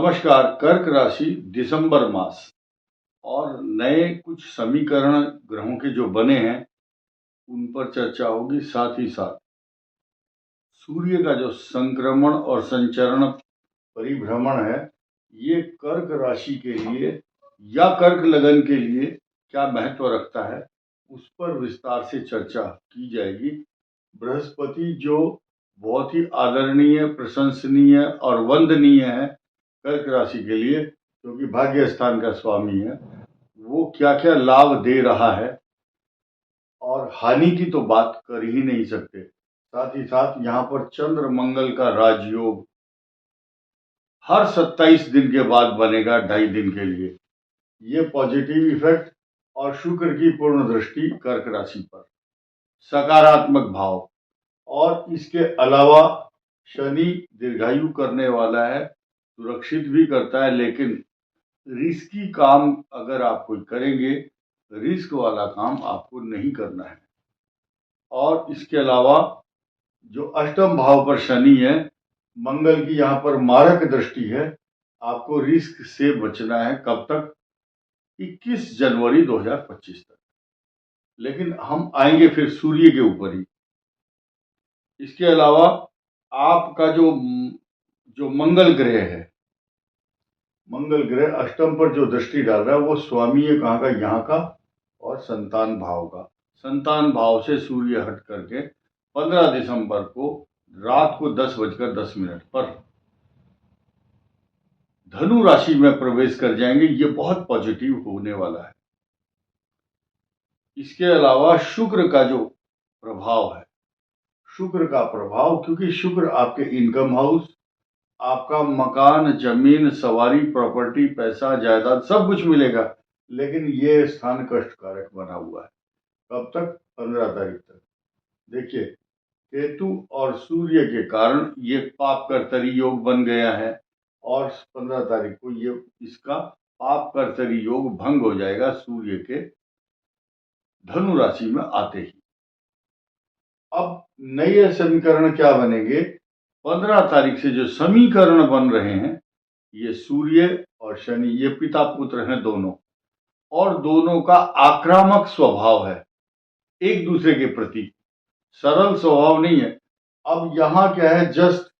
नमस्कार। कर्क राशि दिसंबर मास और नए कुछ समीकरण ग्रहों के जो बने हैं उन पर चर्चा होगी। साथ ही साथ सूर्य का जो संक्रमण और संचरण परिभ्रमण है, ये कर्क राशि के लिए या कर्क लगन के लिए क्या महत्व रखता है, उस पर विस्तार से चर्चा की जाएगी। बृहस्पति जो बहुत ही आदरणीय, प्रशंसनीय और वंदनीय है कर्क राशि के लिए, क्योंकि भाग्य स्थान का स्वामी है, वो क्या क्या लाभ दे रहा है और हानि की तो बात कर ही नहीं सकते। साथ ही साथ यहाँ पर चंद्र मंगल का राजयोग हर 27 दिन के बाद बनेगा, 2.5 दिन के लिए। ये पॉजिटिव इफेक्ट और शुक्र की पूर्ण दृष्टि कर्क राशि पर, सकारात्मक भाव, और इसके अलावा शनि दीर्घायु करने वाला है, सुरक्षित भी करता है, लेकिन रिस्की काम अगर आप कोई करेंगे, रिस्क वाला काम आपको नहीं करना है। और इसके अलावा जो अष्टम भाव पर शनि है, मंगल की यहाँ पर मारक दृष्टि है, आपको रिस्क से बचना है। कब तक? 21 जनवरी 2025 तक। लेकिन हम आएंगे फिर सूर्य के ऊपर ही। इसके अलावा आपका जो मंगल ग्रह है, मंगल ग्रह अष्टम पर जो दृष्टि डाल रहा है, वो स्वामी है कहाँ का? यहाँ का, और संतान भाव का। संतान भाव से सूर्य हट करके 15 दिसंबर को रात को 10:10 पर धनु राशि में प्रवेश कर जाएंगे। ये बहुत पॉजिटिव होने वाला है। इसके अलावा शुक्र का जो प्रभाव है, शुक्र का प्रभाव, क्योंकि शुक्र आपके इनकम हाउस, आपका मकान, जमीन, सवारी, प्रॉपर्टी, पैसा, जायदाद सब कुछ मिलेगा, लेकिन ये स्थान कष्टकारक बना हुआ है। कब तक? 15 तारीख तक। देखिए, केतु और सूर्य के कारण ये पाप कर्तरी योग बन गया है, और 15 तारीख को ये इसका पाप कर्तरी योग भंग हो जाएगा सूर्य के धनु राशि में आते ही। अब नए समीकरण क्या बनेंगे? 15 तारीख से जो समीकरण बन रहे हैं, ये सूर्य और शनि, ये पिता पुत्र हैं दोनों, और दोनों का आक्रामक स्वभाव है एक दूसरे के प्रति, सरल स्वभाव नहीं है। अब यहां क्या है? जस्ट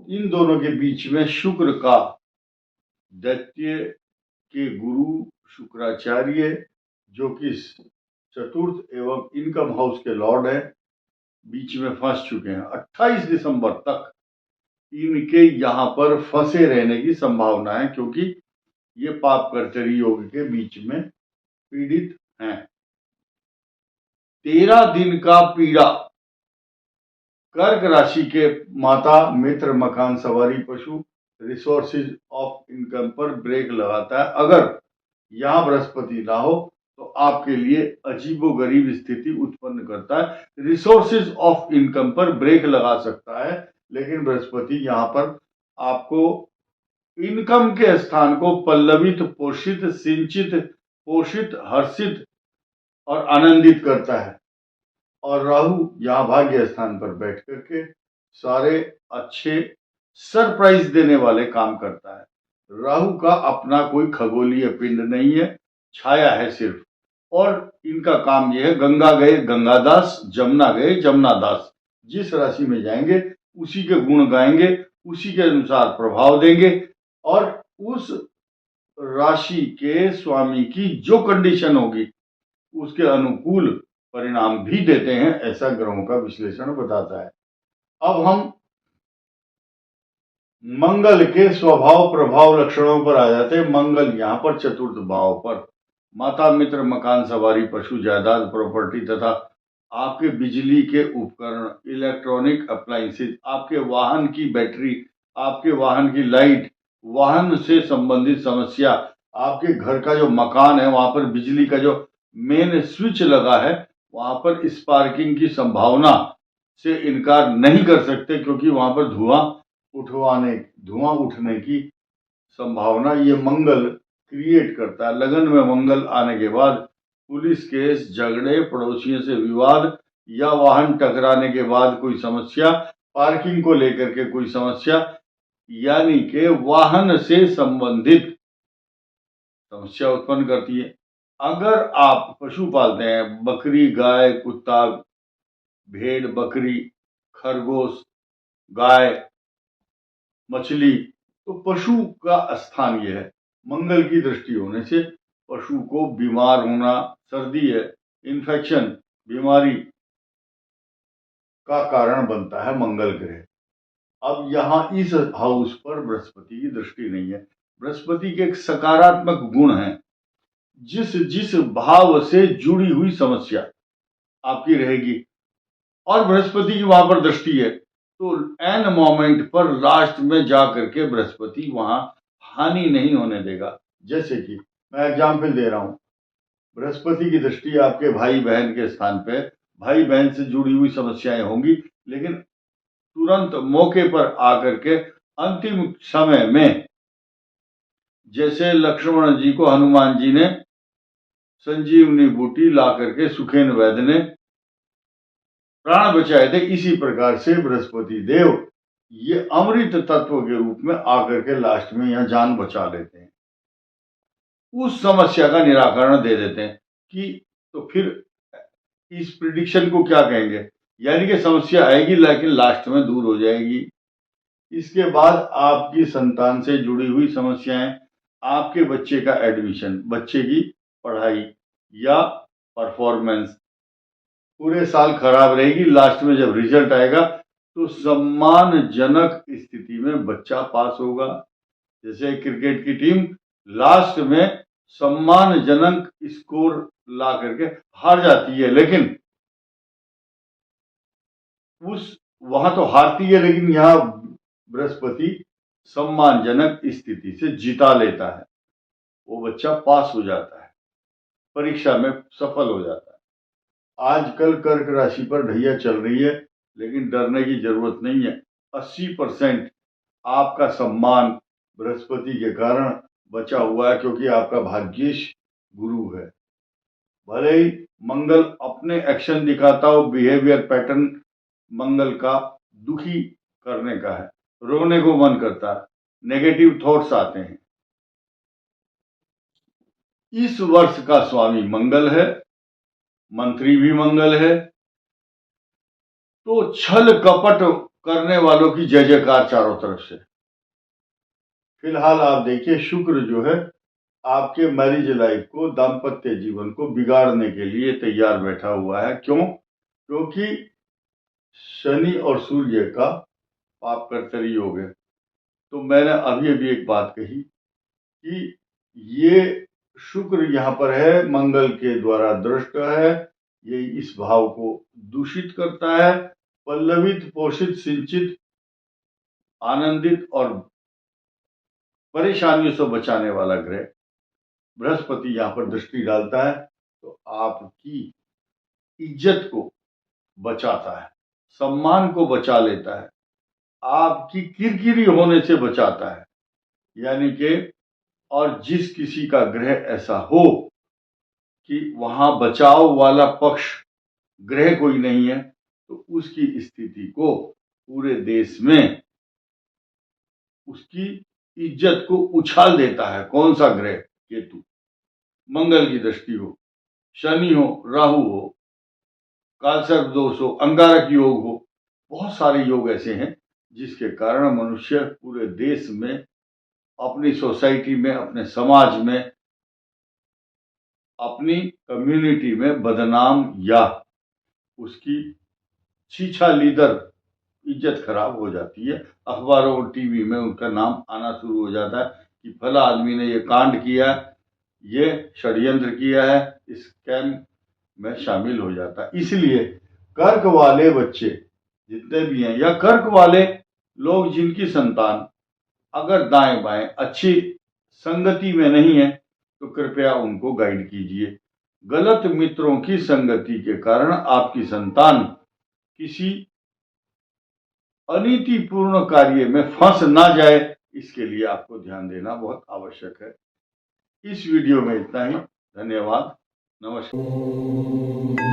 इन दोनों के बीच में शुक्र का, दैत्य के गुरु शुक्राचार्य, जो कि चतुर्थ एवं इनकम हाउस के लॉर्ड है, बीच में फंस चुके हैं। 28 दिसंबर तक इनके यहाँ पर फंसे रहने की संभावना है, क्योंकि ये पाप कर्तरी योग के बीच में पीड़ित हैं। 13 दिन का पीड़ा कर्क राशि के माता, मित्र, मकान, सवारी, पशु, रिसोर्सेज ऑफ इनकम पर ब्रेक लगाता है। अगर यहाँ बृहस्पति ना हो तो आपके लिए अजीबोगरीब स्थिति उत्पन्न करता है। रिसोर्सेज ऑफ इनकम पर ब्रेक लगा सकता है, लेकिन बृहस्पति यहाँ पर आपको इनकम के स्थान को पल्लवित, पोषित, सिंचित, पोषित, हर्षित और आनंदित करता है। और राहु यहाँ भाग्य स्थान पर बैठ करके सारे अच्छे सरप्राइज देने वाले काम करता है। राहु का अपना कोई खगोलीय पिंड नहीं है, छाया है सिर्फ, और इनका काम यह है, गंगा गए गंगादास, जमुना गए जमुनादास। जिस राशि में जाएंगे उसी के गुण गाएंगे, उसी के अनुसार प्रभाव देंगे, और उस राशि के स्वामी की जो कंडीशन होगी उसके अनुकूल परिणाम भी देते हैं, ऐसा ग्रहों का विश्लेषण बताता है। अब हम मंगल के स्वभाव, प्रभाव, लक्षणों पर आ जाते हैं। मंगल यहाँ पर चतुर्थ भाव पर माता, मित्र, मकान, सवारी, पशु, जायदाद, प्रॉपर्टी तथा आपके बिजली के उपकरण, इलेक्ट्रॉनिक अप्लायंसेज, आपके वाहन की बैटरी, आपके वाहन की लाइट, वाहन से संबंधित समस्या, आपके घर का जो मकान है वहां पर बिजली का जो मेन स्विच लगा है, वहां पर स्पार्किंग की संभावना से इनकार नहीं कर सकते, क्योंकि वहां पर धुआं उठने की संभावना ये मंगल क्रिएट करता है। लगन में मंगल आने के बाद पुलिस केस, झगड़े, पड़ोसियों से विवाद, या वाहन टकराने के बाद कोई समस्या, पार्किंग को लेकर के कोई समस्या, यानी कि वाहन से संबंधित समस्या उत्पन्न करती है। अगर आप पशु पालते हैं, बकरी, गाय, कुत्ता, भेड़, बकरी, खरगोश, गाय, मछली, तो पशु का स्थान यह है। मंगल की दृष्टि होने से पशु को बीमार होना, सर्दी है, इन्फेक्शन, बीमारी का कारण बनता है मंगल ग्रह। अब यहाँ इस हाउस पर बृहस्पति की दृष्टि नहीं है। बृहस्पति के एक सकारात्मक गुण है, जिस जिस भाव से जुड़ी हुई समस्या आपकी रहेगी और बृहस्पति की वहां पर दृष्टि है, तो एन मोमेंट पर लास्ट में जा करके बृहस्पति वहां हानि नहीं होने देगा। जैसे कि मैं एग्जाम्पल दे रहा हूं, बृहस्पति की दृष्टि आपके भाई बहन के स्थान पे, भाई बहन से जुड़ी हुई समस्याएं होंगी, लेकिन तुरंत मौके पर आकर के अंतिम समय में, जैसे लक्ष्मण जी को हनुमान जी ने संजीवनी बूटी ला करके सुखेन वैद्य ने प्राण बचाए थे, इसी प्रकार से बृहस्पति देव ये अमृत तत्व के रूप में आकर के लास्ट में यह जान बचा लेते हैं, उस समस्या का निराकरण दे देते हैं। कि तो फिर इस प्रिडिक्शन को क्या कहेंगे, यानी कि समस्या आएगी लेकिन लास्ट में दूर हो जाएगी। इसके बाद आपकी संतान से जुड़ी हुई समस्याएं, आपके बच्चे का एडमिशन, बच्चे की पढ़ाई या परफॉर्मेंस पूरे साल खराब रहेगी। लास्ट में जब रिजल्ट आएगा तो सम्मानजनक स्थिति में बच्चा पास होगा। जैसे क्रिकेट की टीम लास्ट में सम्मानजनक स्कोर ला करके हार जाती है, लेकिन वहां तो हारती है, लेकिन यहां बृहस्पति सम्मानजनक स्थिति से जिता लेता है, वो बच्चा पास हो जाता है, परीक्षा में सफल हो जाता है। आजकल कर्क राशि पर ढैया चल रही है, लेकिन डरने की जरूरत नहीं है। 80% आपका सम्मान बृहस्पति के कारण बचा हुआ है, क्योंकि आपका भाग्येश गुरु है। भले ही मंगल अपने एक्शन दिखाता हो, बिहेवियर पैटर्न मंगल का दुखी करने का है, रोने को मन करता है, नेगेटिव थॉट्स आते हैं। इस वर्ष का स्वामी मंगल है, मंत्री भी मंगल है, तो छल कपट करने वालों की जय जयकार चारों तरफ से। फिलहाल आप देखिए, शुक्र जो है आपके मैरिज लाइफ को, दाम्पत्य जीवन को बिगाड़ने के लिए तैयार बैठा हुआ है। क्यों? क्योंकि शनि और सूर्य का पाप कर्तरी योग है। तो मैंने अभी एक बात कही कि ये शुक्र यहाँ पर है, मंगल के द्वारा दृष्ट है, ये इस भाव को दूषित करता है। पल्लवित, पोषित, सिंचित, आनंदित और परेशानियों से बचाने वाला ग्रह बृहस्पति यहाँ पर दृष्टि डालता है, तो आपकी इज्जत को बचाता है, सम्मान को बचा लेता है, आपकी किरकिरी होने से बचाता है। यानी कि और जिस किसी का ग्रह ऐसा हो कि वहां बचाव वाला पक्ष ग्रह कोई नहीं है, तो उसकी स्थिति को पूरे देश में उसकी इज्जत को उछाल देता है। कौन सा ग्रह? केतु। मंगल की दृष्टि हो, शनि हो, राहु हो, कालसर्प दोष हो, अंगारक योग हो, बहुत सारे योग ऐसे हैं जिसके कारण मनुष्य पूरे देश में, अपनी सोसाइटी में, अपने समाज में, अपनी कम्युनिटी में बदनाम या उसकी छीछा लीदर इज्जत खराब हो जाती है। अखबारों और टीवी में उनका नाम आना शुरू हो जाता है कि फला आदमी ने ये कांड किया, ये षड्यंत्र किया है, इस स्कैम में शामिल हो जाता है। इसलिए कर्क वाले बच्चे जितने भी हैं, या कर्क वाले लोग जिनकी संतान अगर दाएं बाएं अच्छी संगति में नहीं है, तो कृपया उनको गाइड कीजिए। गलत मित्रों की संगति के कारण आपकी संतान किसी अनीतिपूर्ण कार्य में फंस ना जाए, इसके लिए आपको ध्यान देना बहुत आवश्यक है। इस वीडियो में इतना ही। धन्यवाद। नमस्कार।